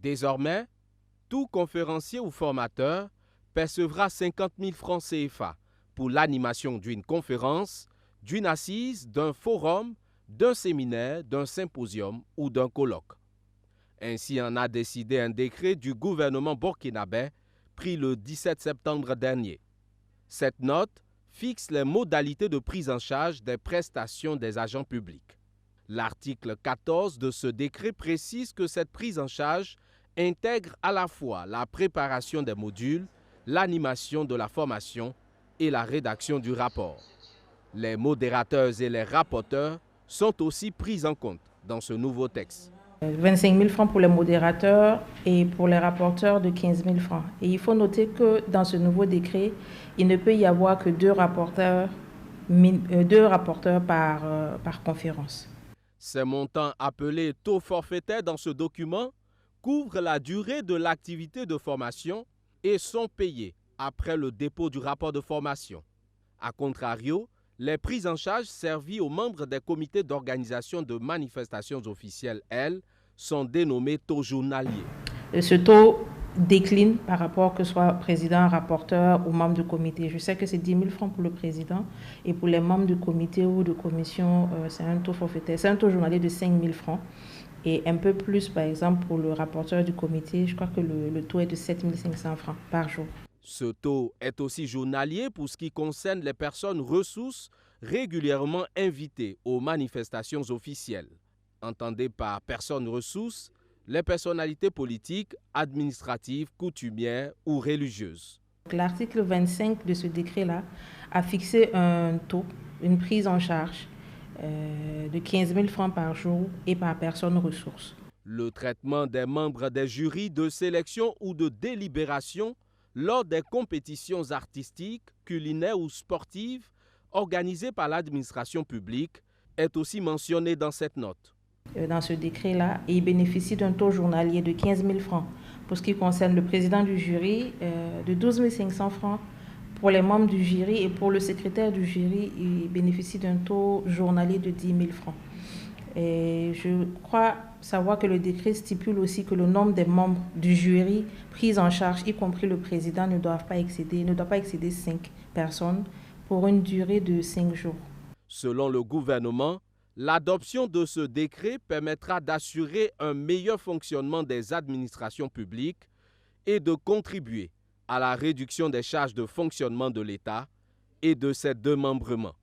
Désormais, tout conférencier ou formateur percevra 50 000 francs CFA pour l'animation d'une conférence, d'une assise, d'un forum, d'un séminaire, d'un symposium ou d'un colloque. Ainsi en a décidé un décret du gouvernement burkinabé pris le 17 septembre dernier. Cette note fixe les modalités de prise en charge des prestations des agents publics. L'article 14 de ce décret précise que cette prise en charge intègre à la fois la préparation des modules, l'animation de la formation et la rédaction du rapport. Les modérateurs et les rapporteurs sont aussi pris en compte dans ce nouveau texte. 25 000 francs pour les modérateurs et pour les rapporteurs de 15 000 francs. Et il faut noter que dans ce nouveau décret, il ne peut y avoir que deux rapporteurs par conférence. Ces montants appelés taux forfaitaires dans ce document couvrent la durée de l'activité de formation et sont payés après le dépôt du rapport de formation. A contrario, les prises en charge servies aux membres des comités d'organisation de manifestations officielles, elles, sont dénommées taux journaliers. Ce taux décline par rapport que ce soit président, rapporteur ou membre du comité. Je sais que c'est 10 000 francs pour le président et pour les membres du comité ou de commission, c'est un taux forfaitaire. C'est un taux journalier de 5 000 francs et un peu plus, par exemple, pour le rapporteur du comité, je crois que le taux est de 7 500 francs par jour. Ce taux est aussi journalier pour ce qui concerne les personnes ressources régulièrement invitées aux manifestations officielles. Entendez par personnes ressources les personnalités politiques, administratives, coutumières ou religieuses. L'article 25 de ce décret-là a fixé un taux, une prise en charge de 15 000 francs par jour et par personne ressource. Le traitement des membres des jurys de sélection ou de délibération lors des compétitions artistiques, culinaires ou sportives organisées par l'administration publique est aussi mentionné dans cette note. Dans ce décret-là, et il bénéficie d'un taux journalier de 15 000 francs pour ce qui concerne le président du jury, de 12 500 francs pour les membres du jury et pour le secrétaire du jury, il bénéficie d'un taux journalier de 10 000 francs. Et je crois savoir que le décret stipule aussi que le nombre des membres du jury pris en charge, y compris le président, ne doit pas excéder 5 personnes pour une durée de 5 jours. Selon le gouvernement, l'adoption de ce décret permettra d'assurer un meilleur fonctionnement des administrations publiques et de contribuer à la réduction des charges de fonctionnement de l'État et de ses démembrements.